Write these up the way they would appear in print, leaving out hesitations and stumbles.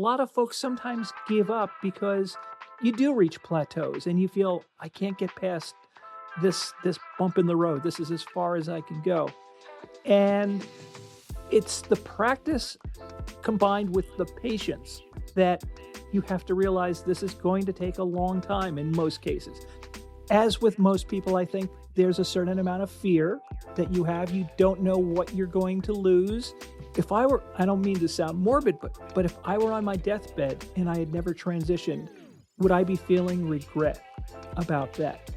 lot of folks sometimes give up because you do reach plateaus and you feel, I can't get past this bump in the road. This is as far as I can go. And it's the practice combined with the patience that you have to realize this is going to take a long time in most cases. As with most people, I think there's a certain amount of fear that you have. You don't know what you're going to lose. I don't mean to sound morbid, but if I were on my deathbed and I had never transitioned, would I be feeling regret about that?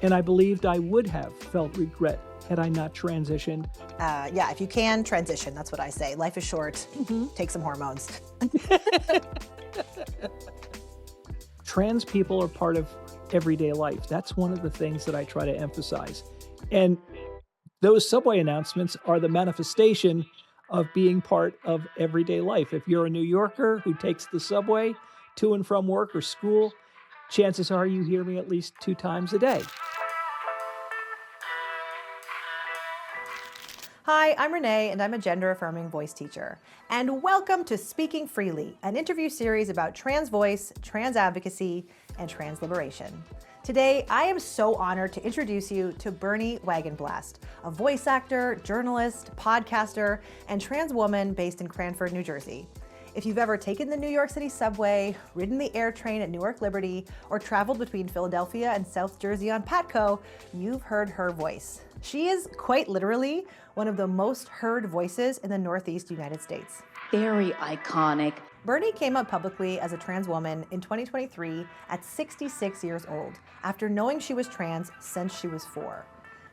And I believed I would have felt regret had I not transitioned. Yeah, if you can transition, that's what I say. Life is short. Take some hormones. Trans people are part of everyday life. That's one of the things that I try to emphasize. And those subway announcements are the manifestation of being part of everyday life. If you're a New Yorker who takes the subway to and from work or school, chances are you hear me at least 2 times a day. Hi, I'm Renee, and I'm a gender-affirming voice teacher. And welcome to Speaking Freely, an interview series about trans voice, trans advocacy, and trans liberation. Today, I am so honored to introduce you to Bernie Wagenblast, a voice actor, journalist, podcaster, and trans woman based in Cranford, New Jersey. If you've ever taken the New York City subway, ridden the AirTrain at Newark Liberty, or traveled between Philadelphia and South Jersey on PATCO, you've heard her voice. She is quite literally one of the most heard voices in the Northeast United States. Very iconic. Bernie came out publicly as a trans woman in 2023 at 66 years old, after knowing she was trans since she was 4.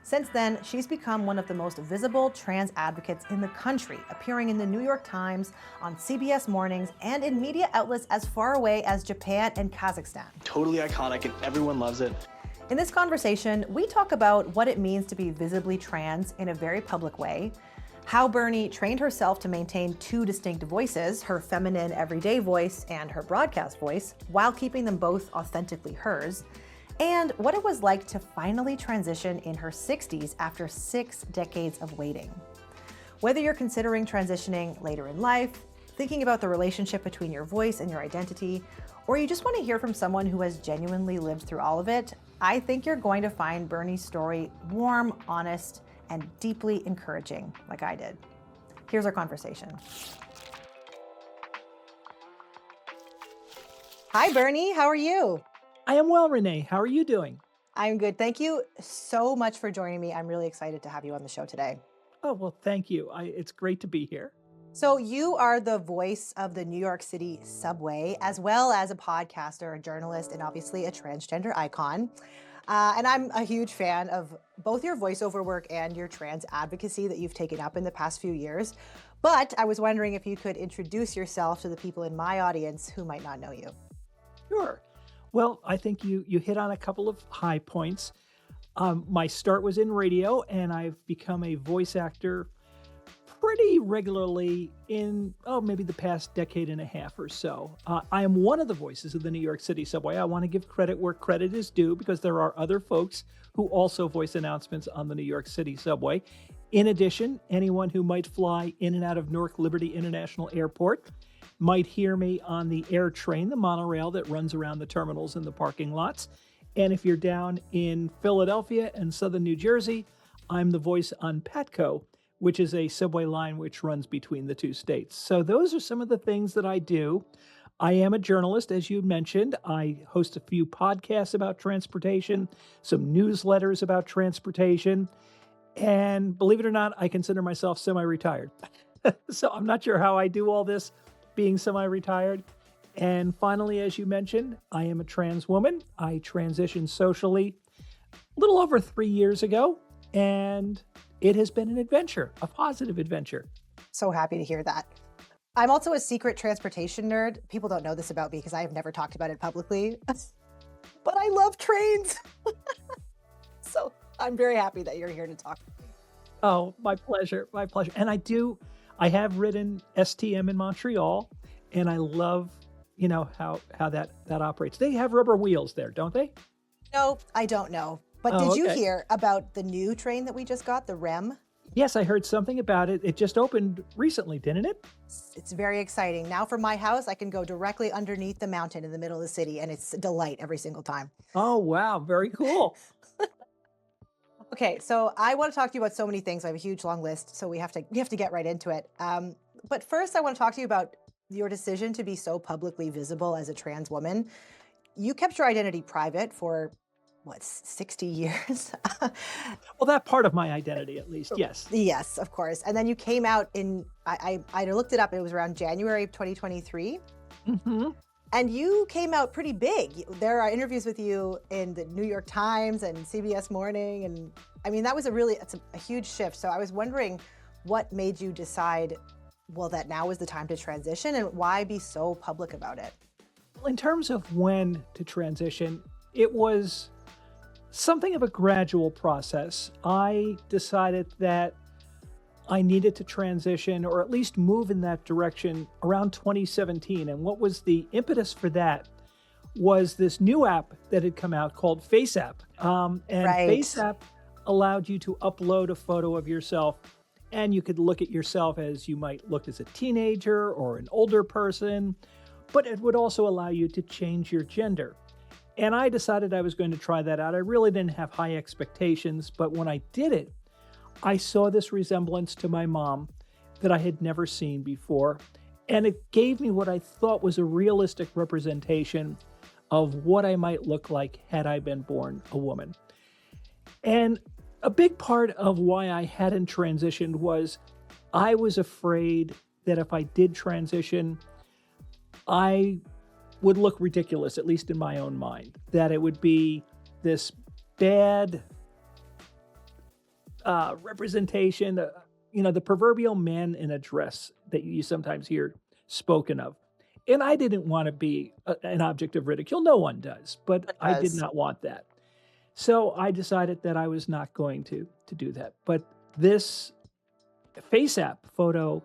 Since then, she's become one of the most visible trans advocates in the country, appearing in the New York Times, on CBS Mornings, and in media outlets as far away as Japan and Kazakhstan. Totally iconic, and everyone loves it. In this conversation, we talk about what it means to be visibly trans in a very public way, how Bernie trained herself to maintain 2 distinct voices, her feminine everyday voice and her broadcast voice, while keeping them both authentically hers, and what it was like to finally transition in her 60s after 6 decades of waiting. Whether you're considering transitioning later in life, thinking about the relationship between your voice and your identity, or you just want to hear from someone who has genuinely lived through all of it, I think you're going to find Bernie's story warm, honest, and deeply encouraging, like I did. Here's our conversation. Hi, Bernie. How are you? I am well, Renee. How are you doing? I'm good. Thank you so much for joining me. I'm really excited to have you on the show today. Oh, well, thank you. It's great to be here. So you are the voice of the New York City subway, as well as a podcaster, a journalist, and obviously a transgender icon. And I'm a huge fan of both your voiceover work and your trans advocacy that you've taken up in the past few years. But I was wondering if you could introduce yourself to the people in my audience who might not know you. Sure. Well, I think you hit on a couple of high points. My start was in radio, and I've become a voice actor pretty regularly in, maybe the past decade and a half or so. I am one of the voices of the New York City subway. I want to give credit where credit is due, because there are other folks who also voice announcements on the New York City subway. In addition, anyone who might fly in and out of Newark Liberty International Airport might hear me on the AirTrain, the monorail that runs around the terminals and the parking lots. And if you're down in Philadelphia and southern New Jersey, I'm the voice on PATCO, which is a subway line which runs between the 2 states. So those are some of the things that I do. I am a journalist, as you mentioned. I host a few podcasts about transportation, some newsletters about transportation, and believe it or not, I consider myself semi-retired. So I'm not sure how I do all this being semi-retired. And finally, as you mentioned, I am a trans woman. I transitioned socially a little over 3 years ago, and it has been an adventure, a positive adventure. So happy to hear that. I'm also a secret transportation nerd. People don't know this about me because I have never talked about it publicly, but I love trains. So I'm very happy that you're here to talk. Oh, my pleasure, my pleasure. And I have ridden STM in Montreal, and I love, how that operates. They have rubber wheels there, don't they? No, I don't know. But did you hear about the new train that we just got, the REM? Yes, I heard something about it. It just opened recently, didn't it? It's very exciting. Now from my house, I can go directly underneath the mountain in the middle of the city, and it's a delight every single time. Oh, wow. Very cool. Okay, so I want to talk to you about so many things. I have a huge long list, so we have to get right into it. But first, I want to talk to you about your decision to be so publicly visible as a trans woman. You kept your identity private for what, 60 years? Well, that part of my identity, at least. Yes. Yes, of course. And then you came out in, I looked it up, it was around January of 2023. Hmm. And you came out pretty big. There are interviews with you in the New York Times and CBS Morning. And I mean, that was it's a huge shift. So I was wondering what made you decide, well, that now is the time to transition, and why be so public about it? Well, in terms of when to transition, it was something of a gradual process. I decided that I needed to transition, or at least move in that direction, around 2017. And what was the impetus for that was this new app that had come out called FaceApp. And Right. FaceApp allowed you to upload a photo of yourself, and you could look at yourself as you might look as a teenager or an older person, but it would also allow you to change your gender. And I decided I was going to try that out. I really didn't have high expectations, but when I did it, I saw this resemblance to my mom that I had never seen before. And it gave me what I thought was a realistic representation of what I might look like had I been born a woman. And a big part of why I hadn't transitioned was I was afraid that if I did transition, I would look ridiculous, at least in my own mind, that it would be this bad representation, the proverbial man in a dress that you sometimes hear spoken of. And I didn't want to be an object of ridicule. No one does, but I did not want that. So I decided that I was not going to do that. But this FaceApp photo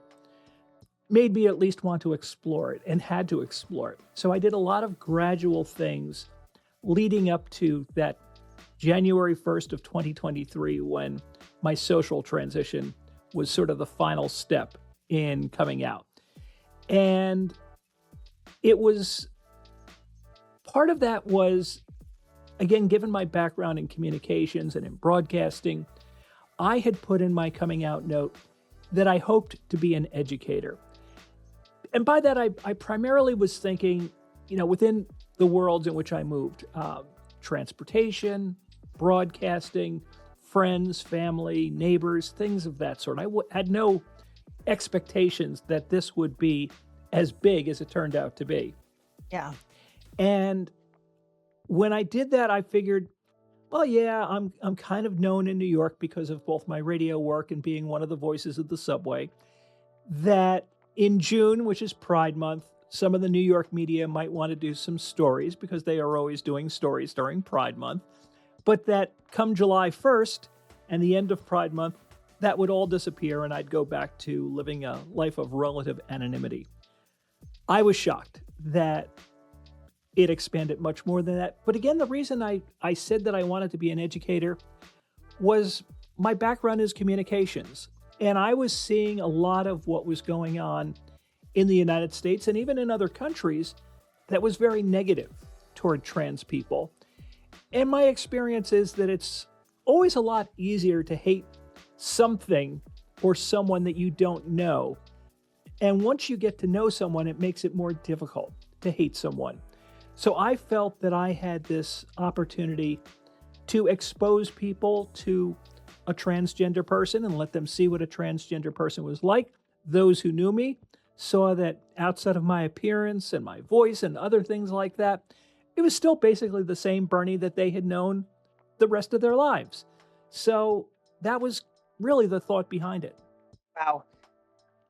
made me at least want to explore it, and had to explore it. So I did a lot of gradual things leading up to that January 1st of 2023, when my social transition was sort of the final step in coming out. And it was, part of that was, again, given my background in communications and in broadcasting, I had put in my coming out note that I hoped to be an educator. And by that, I primarily was thinking, within the worlds in which I moved, transportation, broadcasting, friends, family, neighbors, things of that sort. I had no expectations that this would be as big as it turned out to be. Yeah. And when I did that, I figured, well, yeah, I'm kind of known in New York because of both my radio work and being one of the voices of the subway, that in June, which is Pride Month, some of the New York media might want to do some stories because they are always doing stories during Pride Month. But that come July 1st and the end of Pride Month, that would all disappear and I'd go back to living a life of relative anonymity. I was shocked that it expanded much more than that. But again, the reason I said that I wanted to be an educator was my background is communications. And I was seeing a lot of what was going on in the United States and even in other countries that was very negative toward trans people. And my experience is that it's always a lot easier to hate something or someone that you don't know. And once you get to know someone, it makes it more difficult to hate someone. So I felt that I had this opportunity to expose people to a transgender person and let them see what a transgender person was like. Those who knew me saw that outside of my appearance and my voice and other things like that, it was still basically the same Bernie that they had known the rest of their lives. So that was really the thought behind it. Wow.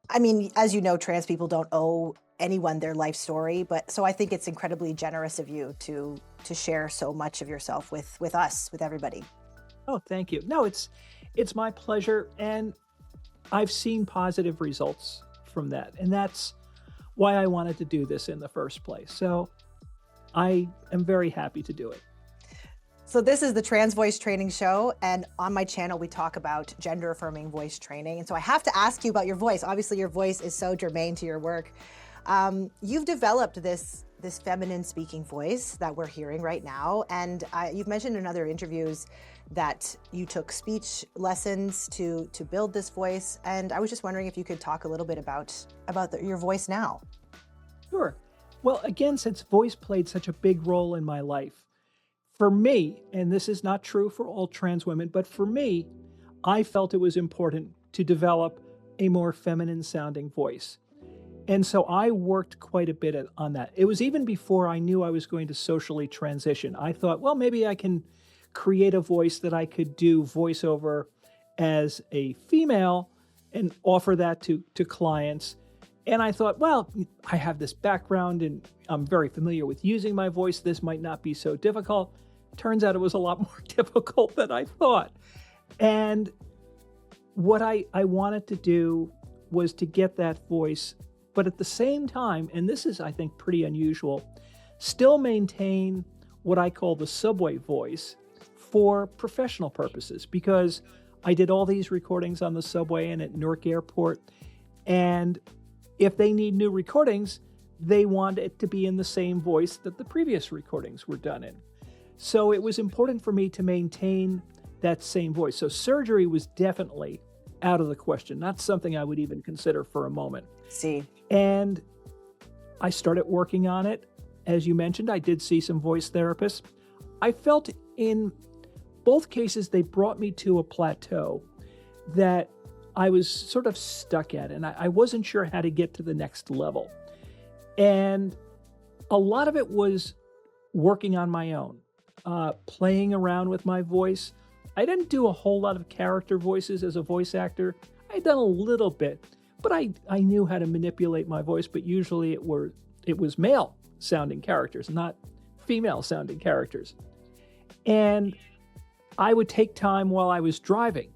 I mean, as you know, trans people don't owe anyone their life story, but so I think it's incredibly generous of you to share so much of yourself with us, with everybody. Oh, thank you. No, it's my pleasure. And I've seen positive results from that. And that's why I wanted to do this in the first place. So I am very happy to do it. So this is the Trans Voice Training Show, and on my channel we talk about gender-affirming voice training. And so I have to ask you about your voice. Obviously your voice is so germane to your work. You've developed this feminine speaking voice that we're hearing right now, and you've mentioned in other interviews that you took speech lessons to build this voice, and I was just wondering if you could talk a little bit about your voice now. Sure. Well, again, since voice played such a big role in my life, for me, and this is not true for all trans women, but for me, I felt it was important to develop a more feminine sounding voice. And so I worked quite a bit on that. It was even before I knew I was going to socially transition. I thought, well, maybe I can create a voice that I could do voiceover as a female and offer that to clients. And I thought, well, I have this background and I'm very familiar with using my voice. This might not be so difficult. Turns out it was a lot more difficult than I thought. And what I wanted to do was to get that voice, but at the same time, and this is, I think, pretty unusual, still maintain what I call the subway voice for professional purposes, because I did all these recordings on the subway and at Newark Airport. And if they need new recordings, they want it to be in the same voice that the previous recordings were done in. So it was important for me to maintain that same voice. So surgery was definitely out of the question, not something I would even consider for a moment. See. And I started working on it. As you mentioned, I did see some voice therapists. I felt in both cases, they brought me to a plateau that I was sort of stuck at, and I wasn't sure how to get to the next level. And a lot of it was working on my own, playing around with my voice. I didn't do a whole lot of character voices as a voice actor. I'd done a little bit, but I knew how to manipulate my voice, but usually it was male sounding characters, not female sounding characters. And I would take time while I was driving,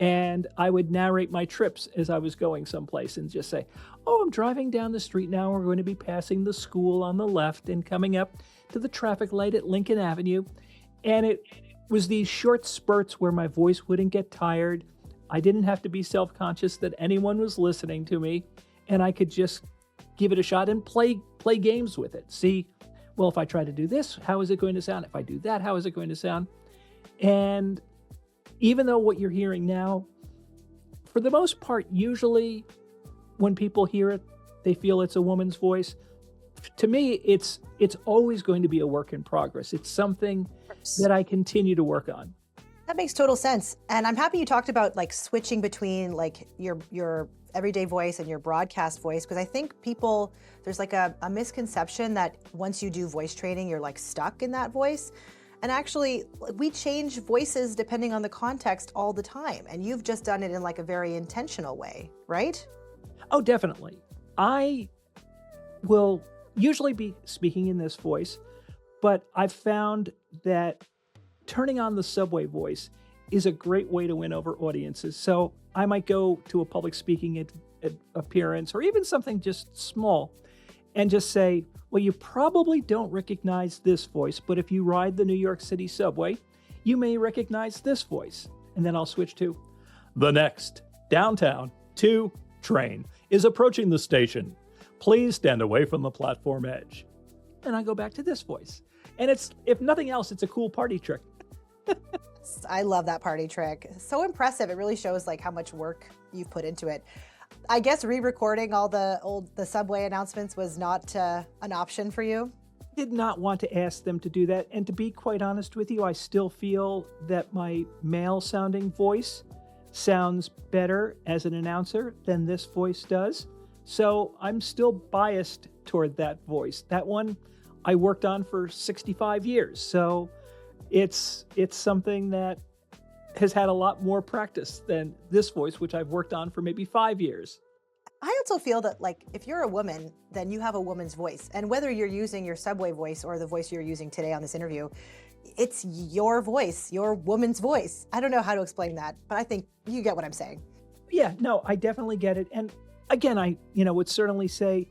and I would narrate my trips as I was going someplace and just say, oh, I'm driving down the street now. We're going to be passing the school on the left and coming up to the traffic light at Lincoln Avenue. And it was these short spurts where my voice wouldn't get tired. I didn't have to be self-conscious that anyone was listening to me, and I could just give it a shot and play games with it. See, well, if I try to do this, how is it going to sound? If I do that, how is it going to sound? And even though what you're hearing now, for the most part, usually when people hear it, they feel it's a woman's voice. To me, it's always going to be a work in progress. It's something that I continue to work on. That makes total sense. And I'm happy you talked about like switching between like your everyday voice and your broadcast voice, because I think there's like a misconception that once you do voice training, you're like stuck in that voice. And actually, we change voices depending on the context all the time. And you've just done it in like a very intentional way, right? Oh, definitely. I will usually be speaking in this voice, but I've found that turning on the subway voice is a great way to win over audiences. So I might go to a public speaking appearance or even something just small and just say, well, you probably don't recognize this voice, but if you ride the New York City subway, you may recognize this voice. And then I'll switch to, the next downtown 2 train is approaching the station. Please stand away from the platform edge. And I go back to this voice. And it's, if nothing else, it's a cool party trick. I love that party trick. So impressive. It really shows like how much work you've put into it. I guess re-recording all the subway announcements was not an option for you? Did not want to ask them to do that. And to be quite honest with you, I still feel that my male sounding voice sounds better as an announcer than this voice does. So I'm still biased toward that voice. That one I worked on for 65 years. So it's something that has had a lot more practice than this voice, which I've worked on for maybe 5 years. I also feel that like if you're a woman, then you have a woman's voice. And whether you're using your subway voice or the voice you're using today on this interview, it's your voice, your woman's voice. I don't know how to explain that, but I think you get what I'm saying. Yeah, no, I definitely get it. And again, I would certainly say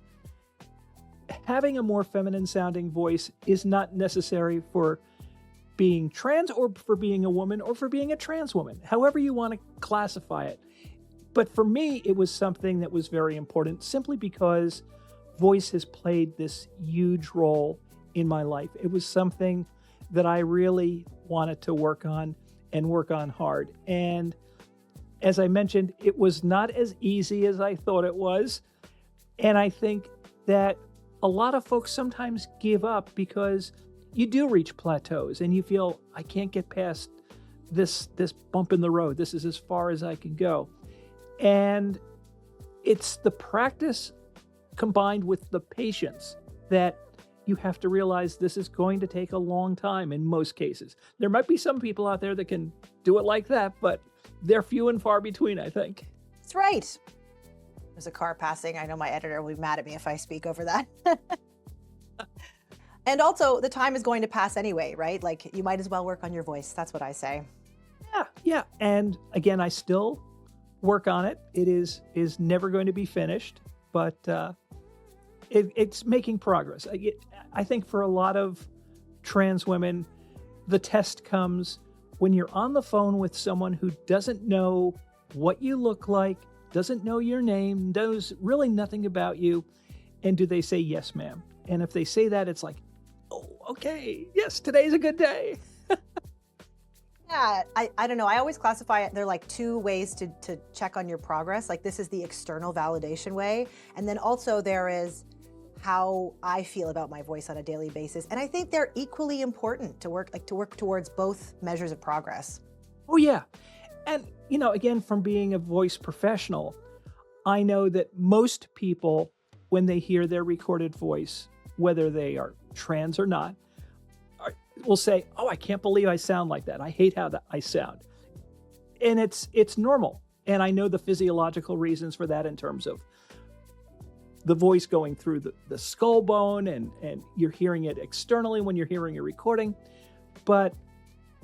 having a more feminine sounding voice is not necessary for being trans or for being a woman or for being a trans woman, however you want to classify it. But for me, it was something that was very important simply because voice has played this huge role in my life. It was something that I really wanted to work on and work on hard. And as I mentioned, it was not as easy as I thought it was. And I think that a lot of folks sometimes give up because you do reach plateaus and you feel, I can't get past this bump in the road. This is as far as I can go. And it's the practice combined with the patience that you have to realize this is going to take a long time in most cases. There might be some people out there that can do it like that, but they're few and far between, I think. That's right. There's a car passing. I know my editor will be mad at me if I speak over that. And also, the time is going to pass anyway, right? Like, you might as well work on your voice. That's what I say. Yeah. And again, I still work on it. It is never going to be finished, but it's making progress. I think for a lot of trans women, the test comes when you're on the phone with someone who doesn't know what you look like, doesn't know your name, knows really nothing about you, and do they say, yes, ma'am? And if they say that, it's like, oh, okay, yes, today's a good day. Yeah, I don't know. I always classify it. There are like two ways to check on your progress. Like, this is the external validation way. And then also there is how I feel about my voice on a daily basis. And I think they're equally important to work towards both measures of progress. Oh, yeah. And, again, from being a voice professional, I know that most people, when they hear their recorded voice, whether they are trans or not, will say, oh, I can't believe I sound like that. I hate how I sound. And it's normal. And I know the physiological reasons for that in terms of the voice going through the skull bone and you're hearing it externally when you're hearing a recording. But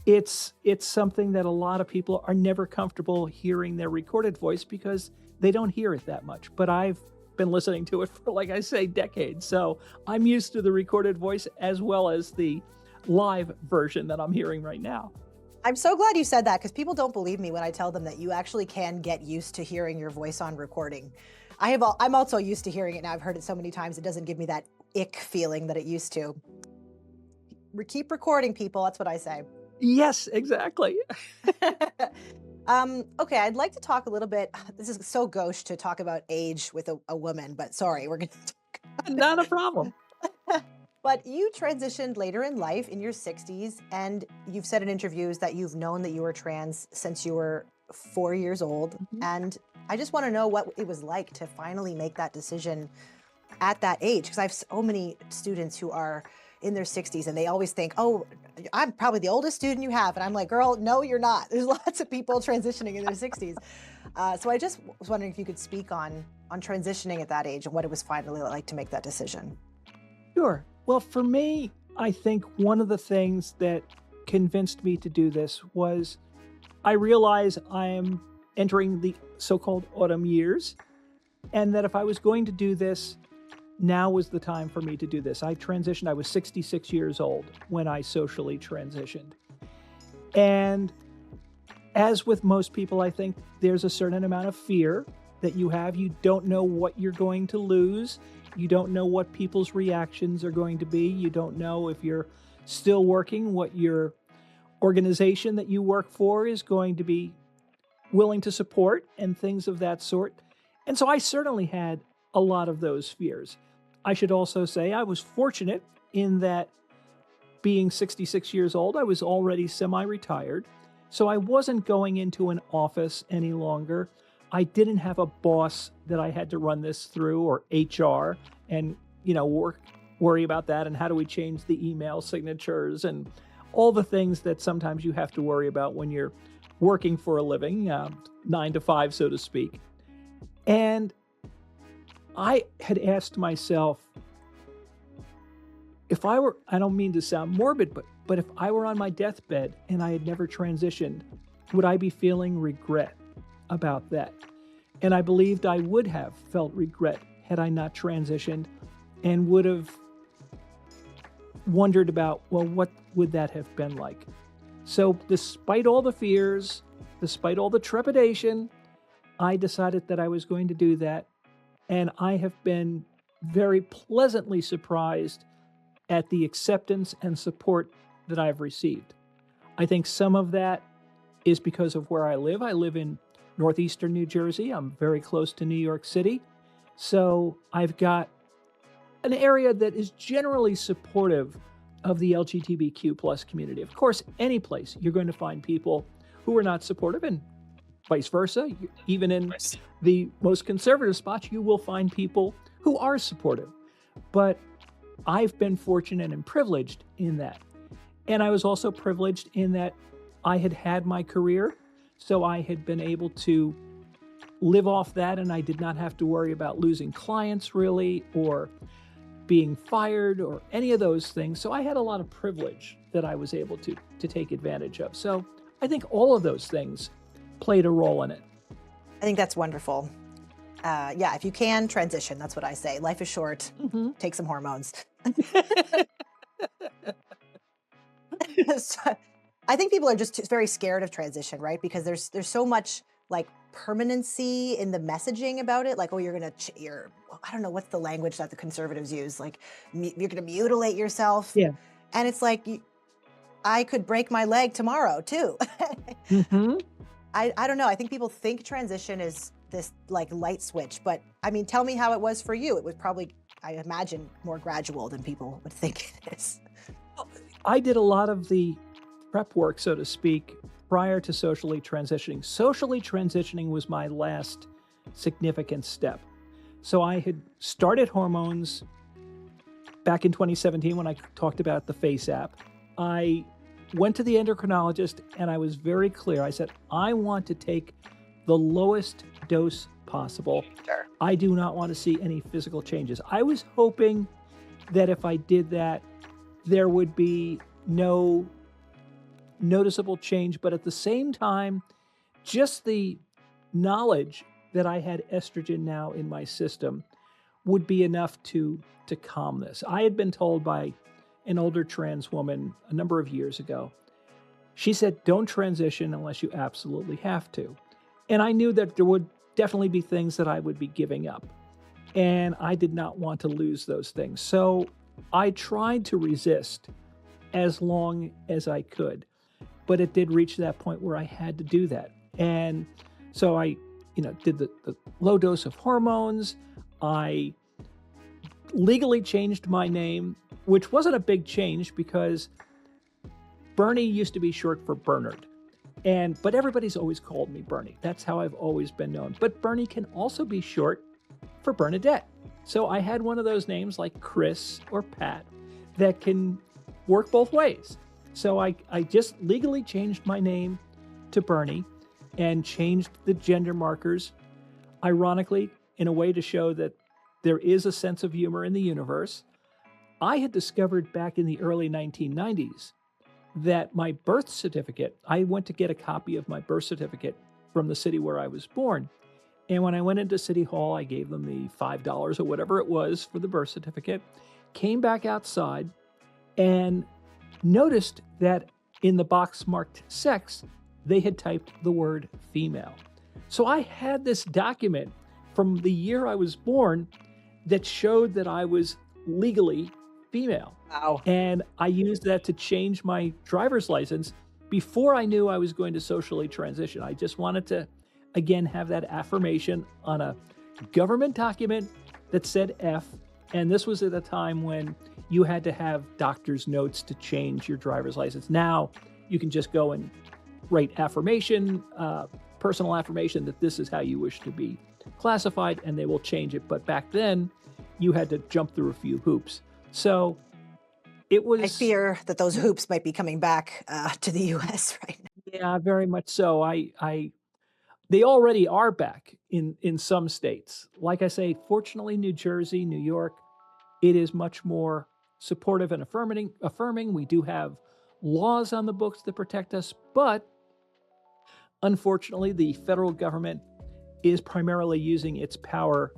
it's something that a lot of people are never comfortable hearing their recorded voice because they don't hear it that much. But I've been listening to it for, like I say, decades. So I'm used to the recorded voice as well as the live version that I'm hearing right now. I'm so glad you said that, because people don't believe me when I tell them that you actually can get used to hearing your voice on recording. I'm also used to hearing it now. I've heard it so many times. It doesn't give me that ick feeling that it used to. Keep recording, people. That's what I say. Yes, exactly. Okay, I'd like to talk a little bit. This is so gauche to talk about age with a woman, but sorry, we're going to talk about Not a problem. But you transitioned later in life in your 60s, and you've said in interviews that you've known that you were trans since you were 4 years old. Mm-hmm. And I just want to know what it was like to finally make that decision at that age, because I have so many students who are in their 60s and they always think, oh, I'm probably the oldest student you have. And I'm like, girl, no, you're not. There's lots of people transitioning in their 60s. So I just was wondering if you could speak on transitioning at that age and what it was finally like to make that decision. Sure. Well, for me, I think one of the things that convinced me to do this was I realize I am entering the so-called autumn years, and that if I was going to do this, now was the time for me to do this. I transitioned. I was 66 years old when I socially transitioned. And as with most people, I think there's a certain amount of fear that you have. You don't know what you're going to lose. You don't know what people's reactions are going to be. You don't know if you're still working, what your organization that you work for is going to be willing to support and things of that sort. And so I certainly had a lot of those fears. I should also say I was fortunate in that being 66 years old, I was already semi-retired. So I wasn't going into an office any longer. I didn't have a boss that I had to run this through, or HR, and worry about that and how do we change the email signatures and all the things that sometimes you have to worry about when you're working for a living, 9 to 5, so to speak. And I had asked myself, if I were, I don't mean to sound morbid, but if I were on my deathbed and I had never transitioned, would I be feeling regret about that? And I believed I would have felt regret had I not transitioned, and would have wondered about, well, what would that have been like? So despite all the fears, despite all the trepidation, I decided that I was going to do that. And I have been very pleasantly surprised at the acceptance and support that I've received. I think some of that is because of where I live. I live in northeastern New Jersey. I'm very close to New York City. So I've got an area that is generally supportive of the LGBTQ plus community. Of course, any place you're going to find people who are not supportive, and vice versa. Even in the most conservative spots, you will find people who are supportive. But I've been fortunate and privileged in that. And I was also privileged in that I had had my career, so I had been able to live off that, and I did not have to worry about losing clients really, or being fired, or any of those things. So I had a lot of privilege that I was able to take advantage of. So I think all of those things played a role in it. I think that's wonderful. Yeah, if you can, transition. That's what I say. Life is short. Take some hormones. So, I think people are just very scared of transition, right? Because there's so much like permanency in the messaging about it. Like, oh, you're I don't know, what's the language that the conservatives use? Like, you're going to mutilate yourself. Yeah. And it's like, I could break my leg tomorrow too. I don't know. I think people think transition is this like light switch, but I mean, tell me how it was for you. It was probably, I imagine, more gradual than people would think it is. I did a lot of the prep work, so to speak, prior to socially transitioning. Socially transitioning was my last significant step. So I had started hormones back in 2017 when I talked about the Face app. I went to the endocrinologist and I was very clear. I said, I want to take the lowest dose possible. Sure. I do not want to see any physical changes. I was hoping that if I did that, there would be no noticeable change, but at the same time, just the knowledge that I had estrogen now in my system would be enough to calm this. I had been told by an older trans woman a number of years ago. She said, don't transition unless you absolutely have to. And I knew that there would definitely be things that I would be giving up. And I did not want to lose those things. So I tried to resist as long as I could. But it did reach that point where I had to do that. And so I, did the low dose of hormones. I legally changed my name, which wasn't a big change because Bernie used to be short for Bernard. But everybody's always called me Bernie. That's how I've always been known. But Bernie can also be short for Bernadette. So I had one of those names like Chris or Pat that can work both ways. So I just legally changed my name to Bernie and changed the gender markers, ironically, in a way to show that there is a sense of humor in the universe. I had discovered back in the early 1990s that my birth certificate, I went to get a copy of my birth certificate from the city where I was born. And when I went into City Hall, I gave them the $5 or whatever it was for the birth certificate, came back outside and noticed that in the box marked sex, they had typed the word female. So I had this document from the year I was born that showed that I was legally female. Wow. And I used that to change my driver's license before I knew I was going to socially transition. I just wanted to, again, have that affirmation on a government document that said F. And this was at a time when you had to have doctor's notes to change your driver's license. Now you can just go and write affirmation, personal affirmation that this is how you wish to be classified, and they will change it. But back then, you had to jump through a few hoops. So it was... I fear that those hoops might be coming back to the U.S. right now. Yeah, very much so. They already are back in some states. Like I say, fortunately, New Jersey, New York, it is much more supportive and affirming. We do have laws on the books that protect us, but unfortunately, the federal government is primarily using its power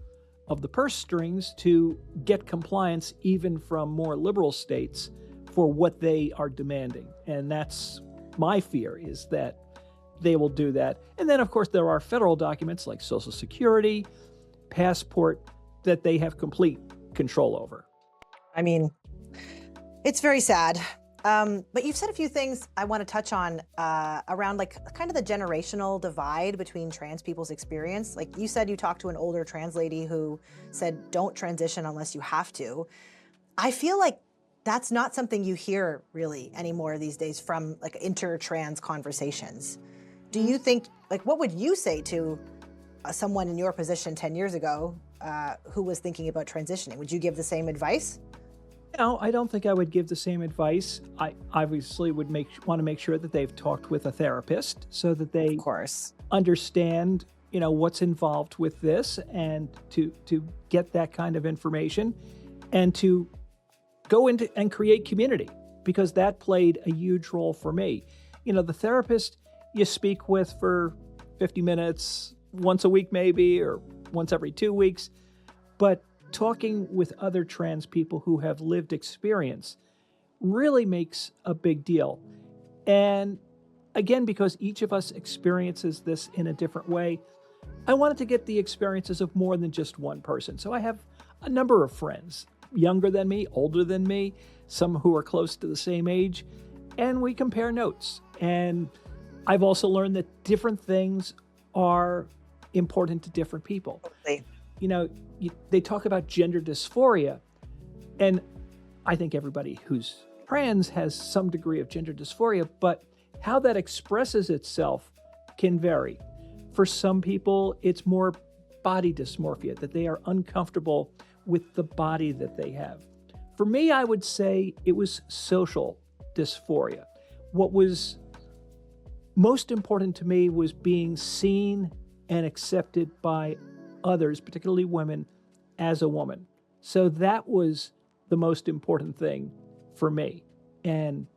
of the purse strings to get compliance even from more liberal states for what they are demanding. And that's my fear, is that they will do that. And then, of course, there are federal documents like Social Security, passport, that they have complete control over. I mean, it's very sad. But you've said a few things I want to touch on around like kind of the generational divide between trans people's experience. Like you said, you talked to an older trans lady who said, don't transition unless you have to. I feel like that's not something you hear really anymore these days from like inter-trans conversations. Do you think, like, what would you say to someone in your position 10 years ago who was thinking about transitioning? Would you give the same advice? No, I don't think I would give the same advice. I obviously would want to make sure that they've talked with a therapist so that they Of course. understand, what's involved with this, and to get that kind of information, and to go into and create community, because that played a huge role for me. The therapist you speak with for 50 minutes once a week maybe, or once every 2 weeks, but talking with other trans people who have lived experience really makes a big deal. And again, because each of us experiences this in a different way, I wanted to get the experiences of more than just one person. So I have a number of friends, younger than me, older than me, some who are close to the same age, and we compare notes. And I've also learned that different things are important to different people. Totally. They talk about gender dysphoria, and I think everybody who's trans has some degree of gender dysphoria, but how that expresses itself can vary. For some people, it's more body dysmorphia, that they are uncomfortable with the body that they have. For me, I would say it was social dysphoria. What was most important to me was being seen and accepted by others, particularly women, as a woman. So that was the most important thing for me. And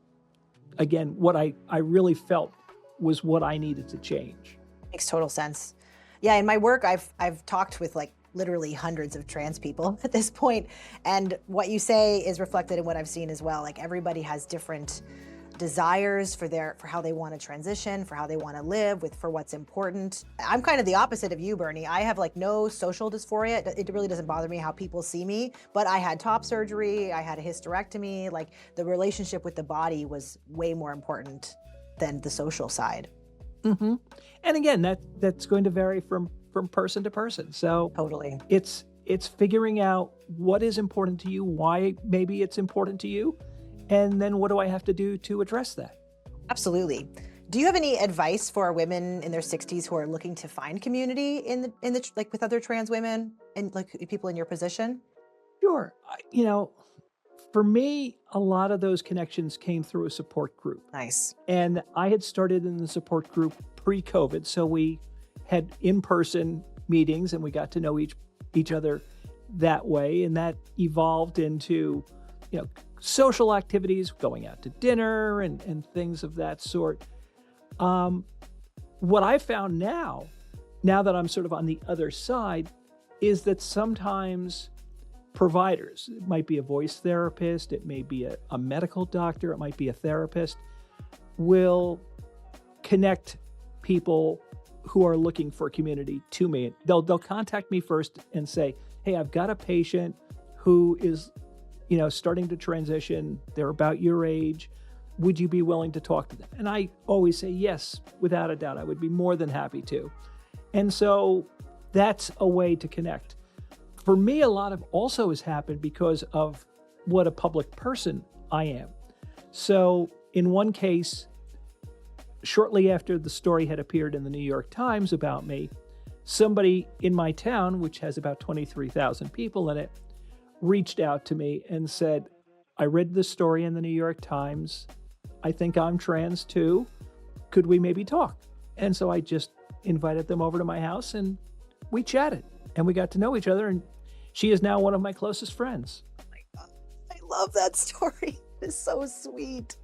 again, what I really felt was what I needed to change. Makes total sense. Yeah, in my work, I've talked with like literally hundreds of trans people at this point, and what you say is reflected in what I've seen as well. Like everybody has different desires for how they want to transition, for how they want to live, for what's important. I'm kind of the opposite of you, Bernie. I have like no social dysphoria. It really doesn't bother me how people see me, but I had top surgery, I had a hysterectomy. Like the relationship with the body was way more important than the social side. Mm-hmm. And again, that's going to vary from person to person. So Totally. It's figuring out what is important to you, why maybe it's important to you, and then what do I have to do to address that? Absolutely. Do you have any advice for women in their 60s who are looking to find community in the like with other trans women and like people in your position? Sure. For me, a lot of those connections came through a support group. Nice. And I had started in the support group pre-COVID, so we had in-person meetings and we got to know each other that way, and that evolved into, social activities, going out to dinner and things of that sort. What I found now that I'm sort of on the other side, is that sometimes providers, it might be a voice therapist, it may be a medical doctor, it might be a therapist, will connect people who are looking for a community to me. They'll contact me first and say, hey, I've got a patient who is starting to transition. They're about your age. Would you be willing to talk to them? And I always say yes, without a doubt. I would be more than happy to. And so that's a way to connect. For me, a lot of also has happened because of what a public person I am. So in one case, shortly after the story had appeared in the New York Times about me, somebody in my town, which has about 23,000 people in it, reached out to me and said, I read the story in the New York Times. I think I'm trans too. Could we maybe talk? And so I just invited them over to my house and we chatted and we got to know each other. And she is now one of my closest friends. Oh my God. I love that story. It's so sweet.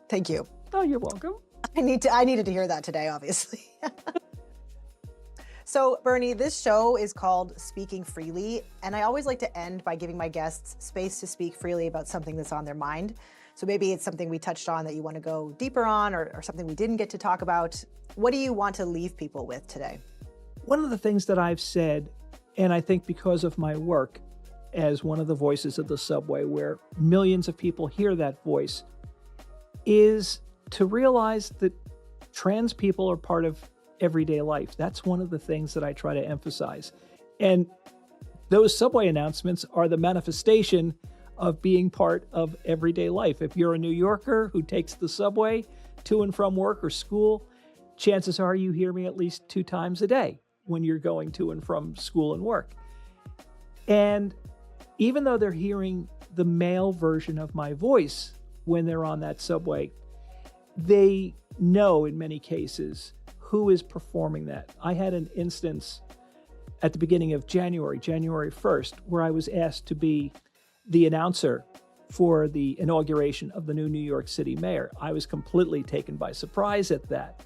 Thank you. Oh, you're welcome. I needed to hear that today, obviously. So, Bernie, this show is called Speaking Freely, and I always like to end by giving my guests space to speak freely about something that's on their mind. So maybe it's something we touched on that you want to go deeper on, or something we didn't get to talk about. What do you want to leave people with today? One of the things that I've said, and I think because of my work as one of the voices of the subway, where millions of people hear that voice, is to realize that trans people are part of everyday life. That's one of the things that I try to emphasize. And those subway announcements are the manifestation of being part of everyday life. If you're a New Yorker who takes the subway to and from work or school, chances are you hear me at least 2 times a day when you're going to and from school and work. And even though they're hearing the male version of my voice when they're on that subway, they know in many cases who is performing that. I had an instance at the beginning of January 1st, where I was asked to be the announcer for the inauguration of the new New York City mayor. I was completely taken by surprise at that.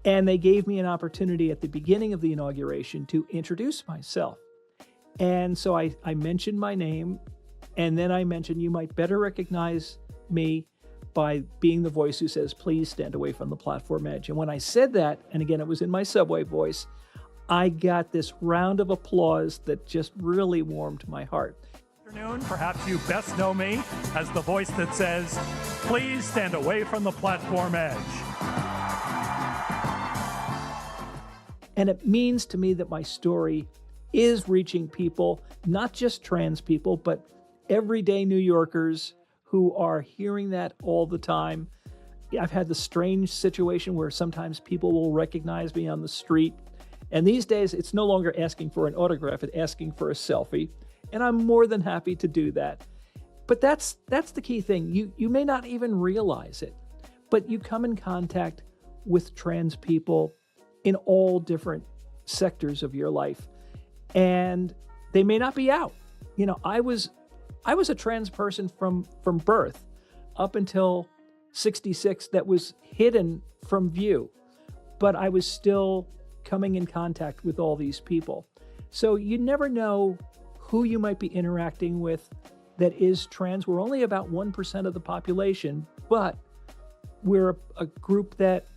And they gave me an opportunity at the beginning of the inauguration to introduce myself. And so I mentioned my name, and then I mentioned you might better recognize me by being the voice who says, please stand away from the platform edge. And when I said that, and again, it was in my subway voice, I got this round of applause that just really warmed my heart. Afternoon, perhaps you best know me as the voice that says, please stand away from the platform edge. And it means to me that my story is reaching people, not just trans people, but everyday New Yorkers who are hearing that all the time. I've had the strange situation where sometimes people will recognize me on the street. And these days, it's no longer asking for an autograph, it's asking for a selfie. And I'm more than happy to do that. But that's the key thing. You may not even realize it, but you come in contact with trans people in all different sectors of your life. And they may not be out. You know, I was a trans person from birth up until 66 that was hidden from view, but I was still coming in contact with all these people. So you never know who you might be interacting with that is trans. We're only about 1% of the population, but we're a group that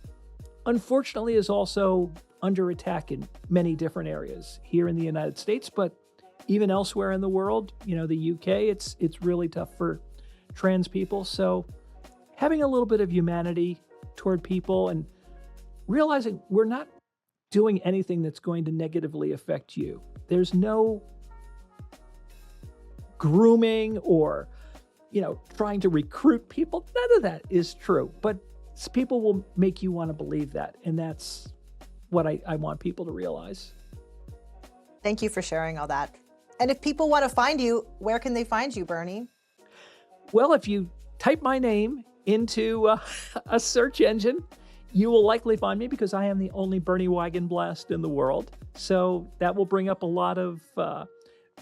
unfortunately is also under attack in many different areas here in the United States, but even elsewhere in the world. You know, the UK, it's really tough for trans people. So having a little bit of humanity toward people and realizing we're not doing anything that's going to negatively affect you. There's no grooming or, trying to recruit people. None of that is true, but people will make you want to believe that. And that's what I want people to realize. Thank you for sharing all that. And if people want to find you, where can they find you, Bernie? Well, if you type my name into a search engine, you will likely find me because I am the only Bernie Wagenblast in the world. So that will bring up a lot of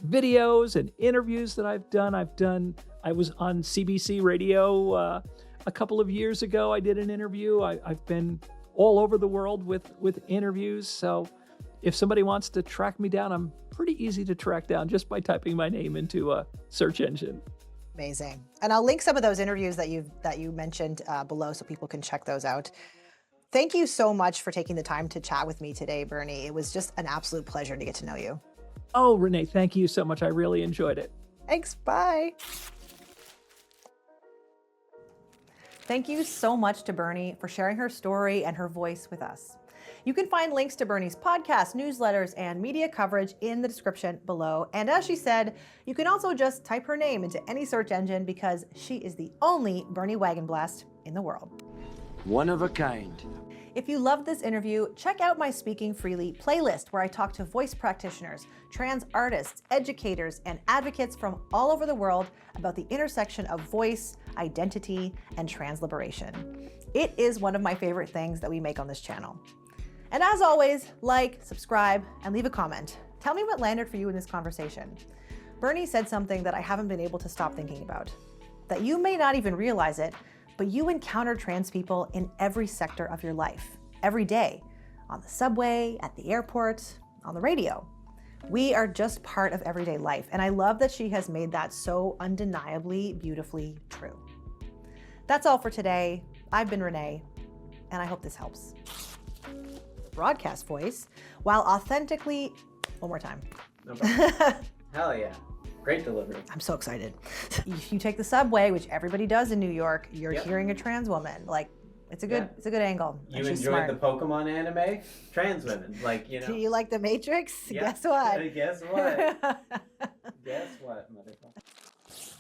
videos and interviews that I've done. I was on CBC radio a couple of years ago. I did an interview. I've been all over the world with interviews. So if somebody wants to track me down, I'm pretty easy to track down just by typing my name into a search engine. Amazing. And I'll link some of those interviews that you mentioned below so people can check those out. Thank you so much for taking the time to chat with me today, Bernie. It was just an absolute pleasure to get to know you. Oh, Renee, thank you so much. I really enjoyed it. Thanks. Bye. Thank you so much to Bernie for sharing her story and her voice with us. You can find links to Bernie's podcast, newsletters, and media coverage in the description below. And as she said, you can also just type her name into any search engine because she is the only Bernie Wagenblast in the world. One of a kind. If you loved this interview, check out my Speaking Freely playlist where I talk to voice practitioners, trans artists, educators, and advocates from all over the world about the intersection of voice, identity, and trans liberation. It is one of my favorite things that we make on this channel. And as always, like, subscribe, and leave a comment. Tell me what landed for you in this conversation. Bernie said something that I haven't been able to stop thinking about, that you may not even realize it, but you encounter trans people in every sector of your life, every day, on the subway, at the airport, on the radio. We are just part of everyday life, and I love that she has made that so undeniably, beautifully true. That's all for today. I've been Renee, and I hope this helps. Broadcast voice, while authentically, one more time. No problem. Hell yeah. Great delivery. I'm so excited. If you take the subway, which everybody does in New York, you're Yep. hearing a trans woman. Like, it's a good angle. You And she's enjoyed smart. the Pokemon anime? Trans women, like, you know. Do you like the Matrix? Yeah. Guess what? Guess what? Guess what, motherfucker?